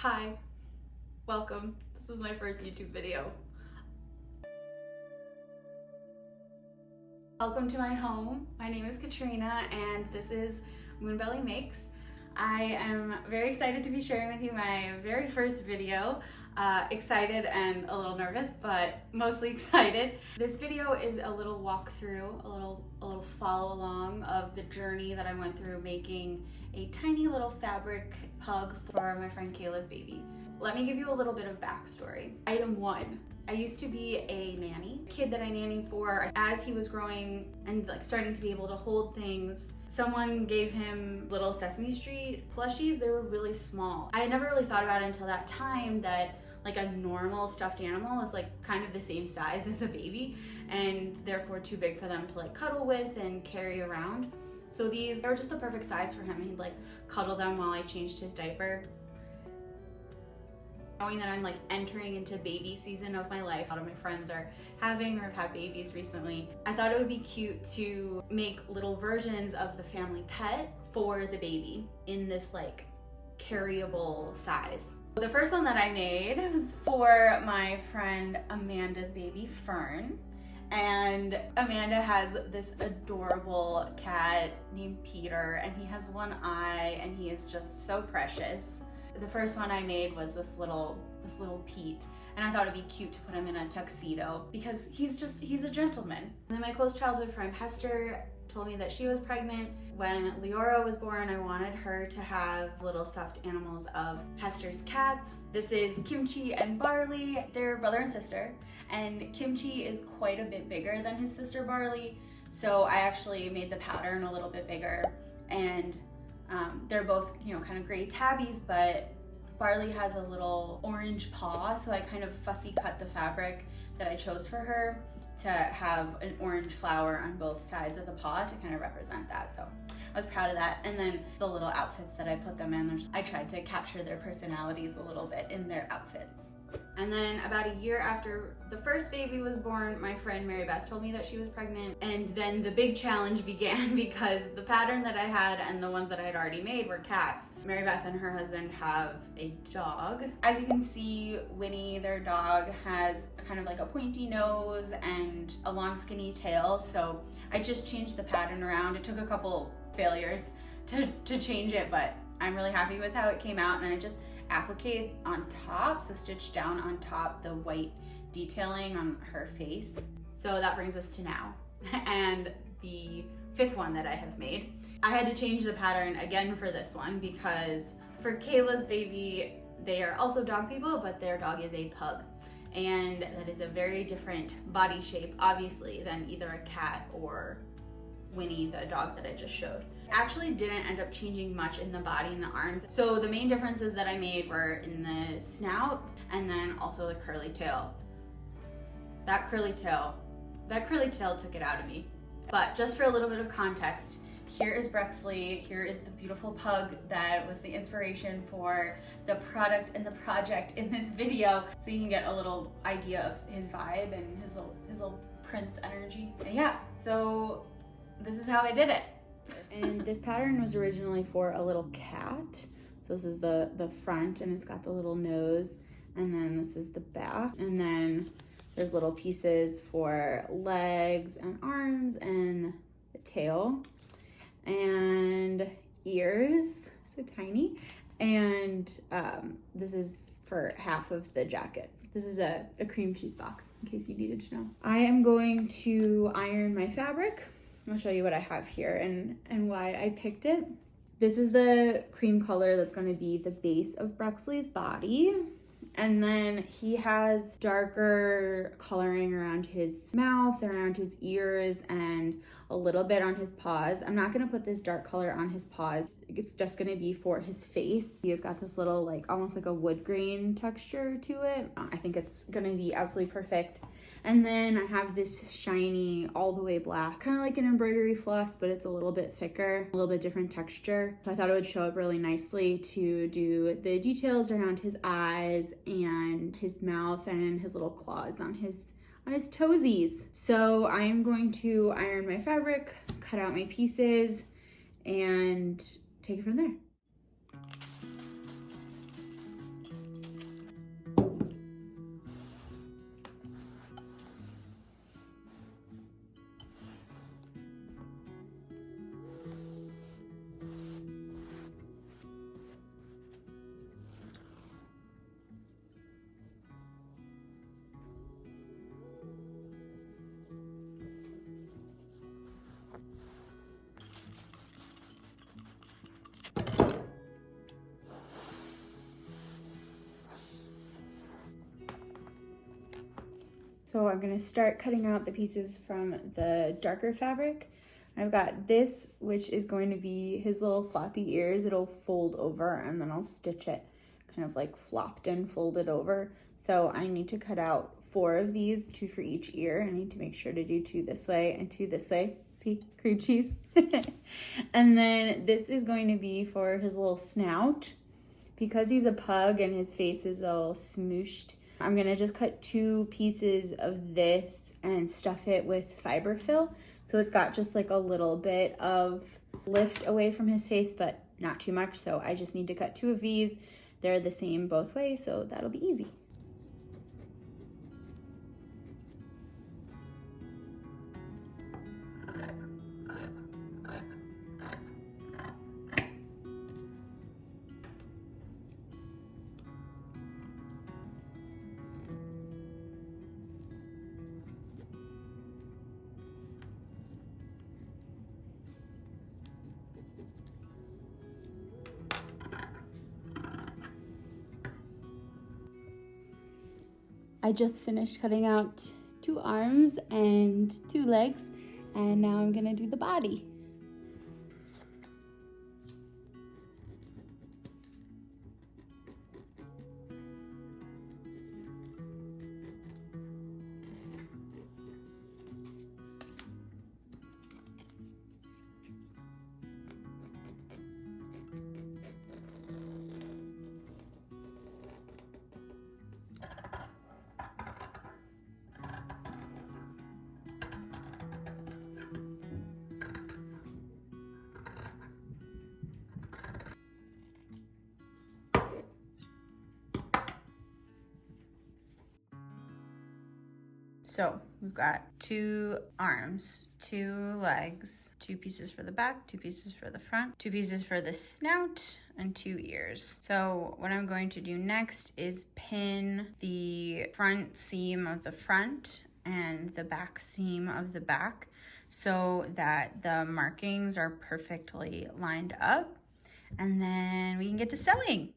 Hi, welcome. This is my first YouTube video. Welcome to my home. My name is Katrina and this is Moonbelly Makes. I am very excited to be sharing with you my very first video. Excited and a little nervous, but mostly excited. This video is a little walkthrough, a little follow along of the journey that I went through making a tiny little fabric pug for my friend Kayla's baby. Let me give you a little bit of backstory. Item 1. I used to be a nanny, kid that I nannied for. As he was growing and starting to be able to hold things, someone gave him little Sesame Street plushies. They were really small. I had never really thought about it until that time that a normal stuffed animal is kind of the same size as a baby and therefore too big for them to cuddle with and carry around. So they were just the perfect size for him. He'd cuddle them while I changed his diaper. Knowing that I'm entering into baby season of my life, a lot of my friends are having or have had babies recently, I thought it would be cute to make little versions of the family pet for the baby in this carryable size. The first one that I made was for my friend Amanda's baby Fern. And Amanda has this adorable cat named Peter, and he has one eye and he is just so precious. The first one I made was this little Pete, and I thought it'd be cute to put him in a tuxedo because he's a gentleman. And then my close childhood friend Hester told me that she was pregnant. When Leora was born, I wanted her to have little stuffed animals of Hester's cats. This is Kimchi and Barley. They're brother and sister, and Kimchi is quite a bit bigger than his sister Barley, so I actually made the pattern a little bit bigger. And they're both, kind of gray tabbies, but Barley has a little orange paw, so I kind of fussy cut the fabric that I chose for her to have an orange flower on both sides of the paw to kind of represent that. So I was proud of that. And then the little outfits that I put them in, I tried to capture their personalities a little bit in their outfits. And then about a year after the first baby was born, my friend Mary Beth told me that she was pregnant. And then the big challenge began because the pattern that I had and the ones that I had already made were cats. Mary Beth and her husband have a dog. As you can see, Winnie, their dog, has kind of a pointy nose and a long skinny tail. So I just changed the pattern around. It took a couple failures to change it, but I'm really happy with how it came out. And I just applique on top, so stitch down on top the white detailing on her face. So that brings us to now and the fifth one that I have made. I had to change the pattern again for this one because for Kayla's baby, they are also dog people, but their dog is a pug, and that is a very different body shape obviously than either a cat or Winnie, the dog that I just showed. Actually didn't end up changing much in the body and the arms. So the main differences that I made were in the snout and then also the curly tail. That curly tail took it out of me. But just for a little bit of context, here is Brexley, here is the beautiful pug that was the inspiration for the product and the project in this video, so you can get a little idea of his vibe and his little prince energy. And yeah, so this is how I did it. And this pattern was originally for a little cat. So this is the front, and it's got the little nose, and then this is the back. And then there's little pieces for legs and arms and the tail and ears, so tiny. And this is for half of the jacket. This is a cream cheese box, in case you needed to know. I am going to iron my fabric. I'll show you what I have here and why I picked it. This is the cream color that's going to be the base of Brexley's body. And then he has darker coloring around his mouth, around his ears, and a little bit on his paws. I'm not going to put this dark color on his paws. It's just going to be for his face. He has got this little almost like a wood grain texture to it. I think it's going to be absolutely perfect. And then I have this shiny all the way black, kind of like an embroidery floss, but it's a little bit thicker, a little bit different texture. So I thought it would show up really nicely to do the details around his eyes and his mouth and his little claws on his toesies. So I am going to iron my fabric, cut out my pieces, and take it from there. So I'm gonna start cutting out the pieces from the darker fabric. I've got this, which is going to be his little floppy ears. It'll fold over and then I'll stitch it kind of like flopped and folded over. So I need to cut out 4 of these, 2 for each ear. I need to make sure to do 2 this way and 2 this way. See, cream cheese. And then this is going to be for his little snout. Because he's a pug and his face is all smooshed, I'm gonna just cut 2 pieces of this and stuff it with fiberfill. So it's got just like a little bit of lift away from his face, but not too much. So I just need to cut 2 of these. They're the same both ways, so that'll be easy. I just finished cutting out 2 arms and 2 legs, and now I'm gonna do the body. So we've got 2 arms, 2 legs, 2 pieces for the back, 2 pieces for the front, 2 pieces for the snout, and 2 ears. So what I'm going to do next is pin the front seam of the front and the back seam of the back so that the markings are perfectly lined up, and then we can get to sewing.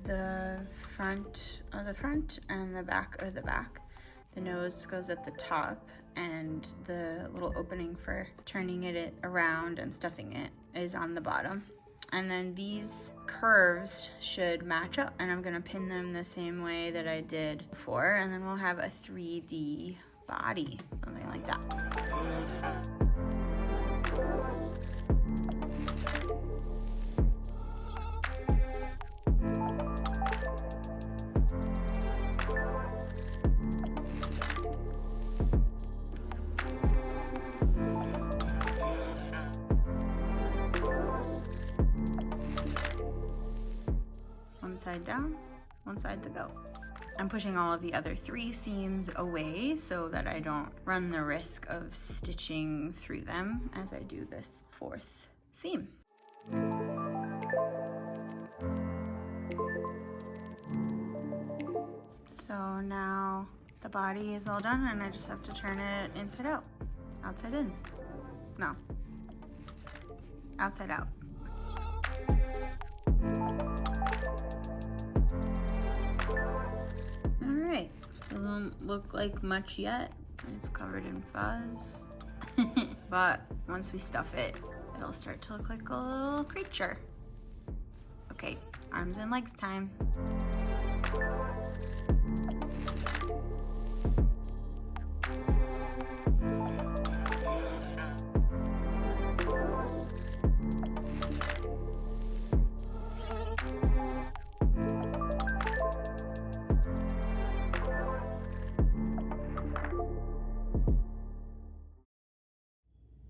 The front of the front and the back of the back. The nose goes at the top, and the little opening for turning it around and stuffing it is on the bottom. And then these curves should match up, and I'm gonna pin them the same way that I did before, and then we'll have a 3D body, something like that. One side down, one side to go. I'm pushing all of the other 3 seams away so that I don't run the risk of stitching through them as I do this 4th seam. So now the body is all done, and I just have to turn it inside out, outside in. No, outside out. Alright, doesn't look like much yet. It's covered in fuzz. But once we stuff it, it'll start to look like a little creature. Okay, arms and legs time.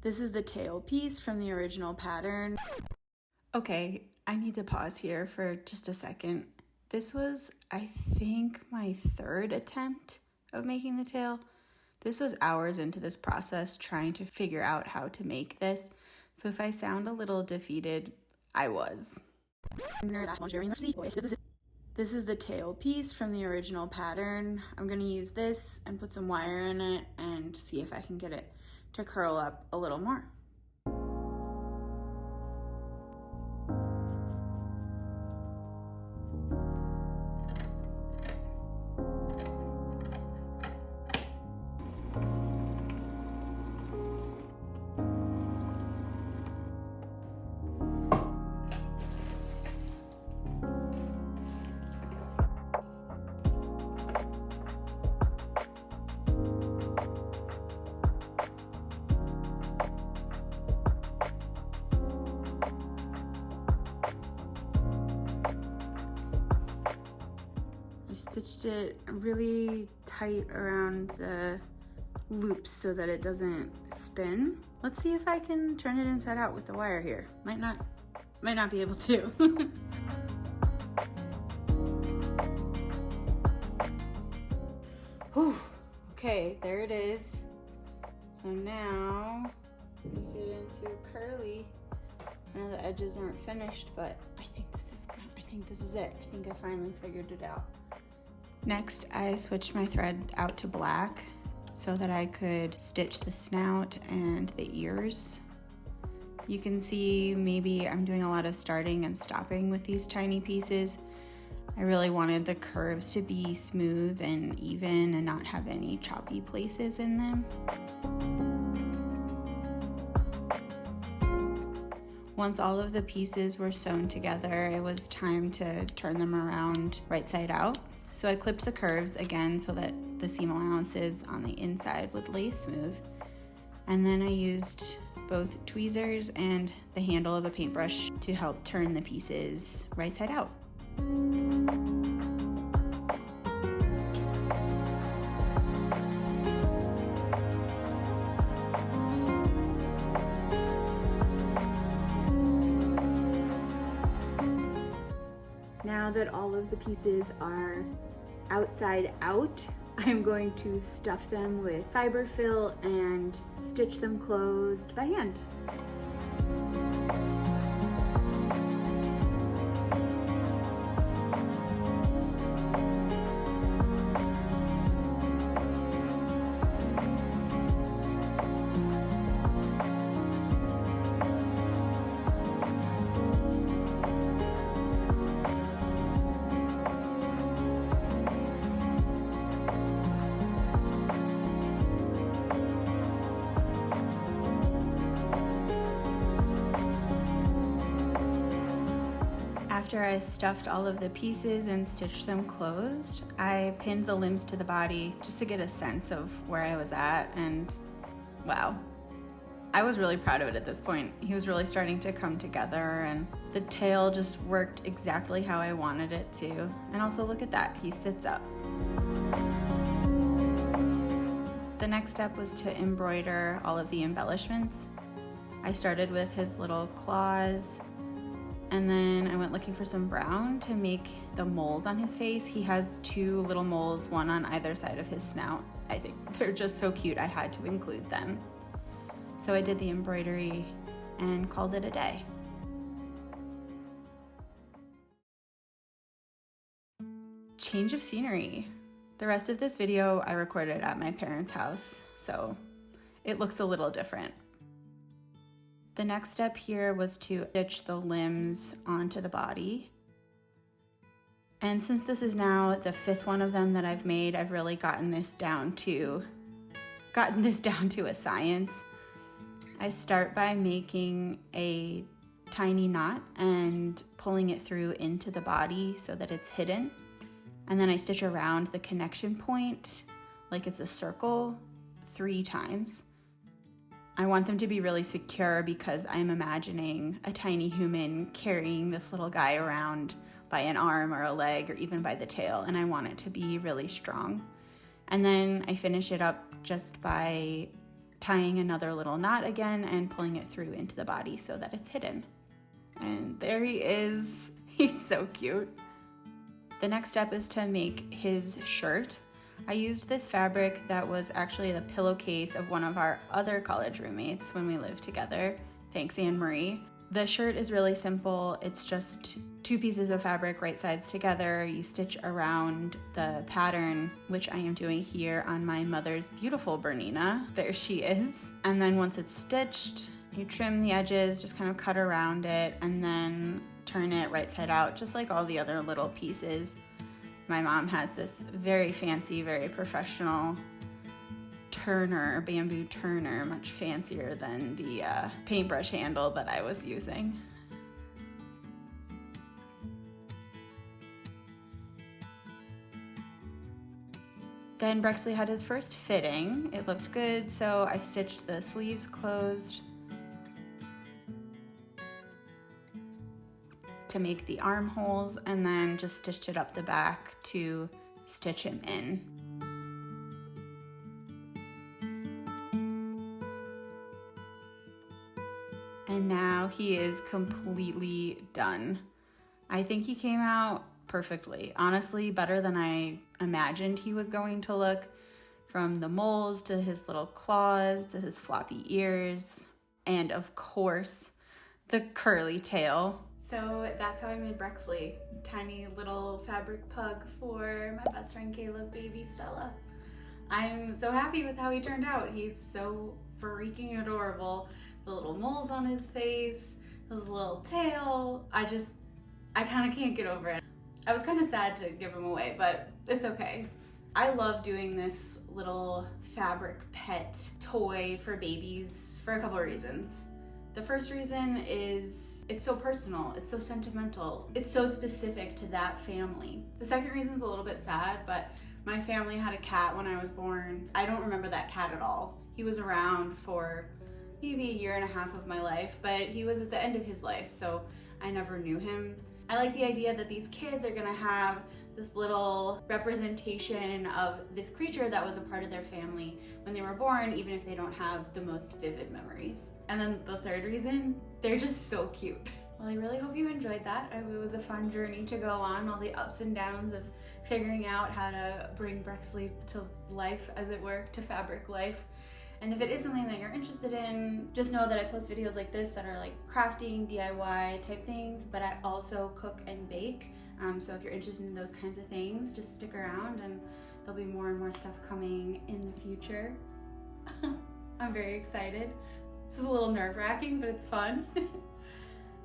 This is the tail piece from the original pattern. Okay, I need to pause here for just a second. This was, I think, my third attempt of making the tail. This was hours into this process trying to figure out how to make this. So if I sound a little defeated, I was. This is the tail piece from the original pattern. I'm gonna use this and put some wire in it and see if I can get it to curl up a little more. Stitched it really tight around the loops so that it doesn't spin. Let's see if I can turn it inside out with the wire here. Might not be able to. Whew. Okay, there it is. So now make it into curly. I know the edges aren't finished, but I think this is good. I think this is it. I think I finally figured it out. Next, I switched my thread out to black so that I could stitch the snout and the ears. You can see maybe I'm doing a lot of starting and stopping with these tiny pieces. I really wanted the curves to be smooth and even and not have any choppy places in them. Once all of the pieces were sewn together, it was time to turn them around right side out. So I clipped the curves again so that the seam allowances on the inside would lay smooth. And then I used both tweezers and the handle of a paintbrush to help turn the pieces right side out. Now that all of the pieces are outside out, I'm going to stuff them with fiber fill and stitch them closed by hand. After I stuffed all of the pieces and stitched them closed, I pinned the limbs to the body just to get a sense of where I was at, and wow. I was really proud of it at this point. He was really starting to come together and the tail just worked exactly how I wanted it to. And also look at that, he sits up. The next step was to embroider all of the embellishments. I started with his little claws, and then I went looking for some brown to make the moles on his face. He has two little moles, one on either side of his snout. I think they're just so cute, I had to include them. So I did the embroidery and called it a day. Change of scenery. The rest of this video I recorded at my parents' house, so it looks a little different. The next step here was to stitch the limbs onto the body. And since this is now the fifth one of them that I've made, I've really gotten this down to a science. I start by making a tiny knot and pulling it through into the body so that it's hidden. And then I stitch around the connection point like it's a circle 3 times. I want them to be really secure because I'm imagining a tiny human carrying this little guy around by an arm or a leg or even by the tail, and I want it to be really strong. And then I finish it up just by tying another little knot again and pulling it through into the body so that it's hidden. And there he is. He's so cute. The next step is to make his shirt. I used this fabric that was actually the pillowcase of one of our other college roommates when we lived together. Thanks, Anne Marie. The shirt is really simple. It's just 2 pieces of fabric right sides together. You stitch around the pattern, which I am doing here on my mother's beautiful Bernina. There she is. And then once it's stitched, you trim the edges, just kind of cut around it, and then turn it right side out, just like all the other little pieces. My mom has this very fancy, very professional turner, bamboo turner, much fancier than the paintbrush handle that I was using. Then Brexley had his first fitting. It looked good, so I stitched the sleeves closed to make the armholes, and then just stitched it up the back to stitch him in. And now he is completely done. I think he came out perfectly. Honestly, better than I imagined he was going to look, from the moles to his little claws to his floppy ears, and of course, the curly tail. So that's how I made Brexley, tiny little fabric pug for my best friend Kayla's baby Stella. I'm so happy with how he turned out. He's so freaking adorable. The little moles on his face, his little tail. I kind of can't get over it. I was kind of sad to give him away, but it's okay. I love doing this little fabric pet toy for babies for a couple of reasons. The first reason is it's so personal, it's so sentimental, it's so specific to that family. The second reason is a little bit sad, but my family had a cat when I was born. I don't remember that cat at all. He was around for maybe 1.5 years of my life, but he was at the end of his life, so I never knew him. I like the idea that these kids are gonna have this little representation of this creature that was a part of their family when they were born, even if they don't have the most vivid memories. And then the third reason, they're just so cute. Well, I really hope you enjoyed that. It was a fun journey to go on, all the ups and downs of figuring out how to bring Brexley to life, as it were, to fabric life. And if it is something that you're interested in, just know that I post videos like this that are like crafting, DIY type things, but I also cook and bake. So if you're interested in those kinds of things, just stick around and there'll be more and more stuff coming in the future. I'm very excited. This is a little nerve-wracking, but it's fun.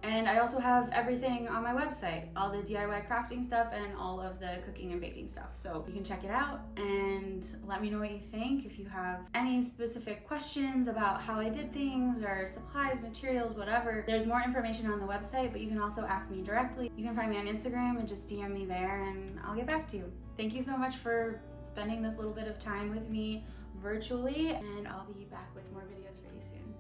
And I also have everything on my website, all the DIY crafting stuff and all of the cooking and baking stuff. So you can check it out and let me know what you think. If you have any specific questions about how I did things or supplies, materials, whatever, there's more information on the website, but you can also ask me directly. You can find me on Instagram and just DM me there and I'll get back to you. Thank you so much for spending this little bit of time with me virtually, and I'll be back with more videos for you soon.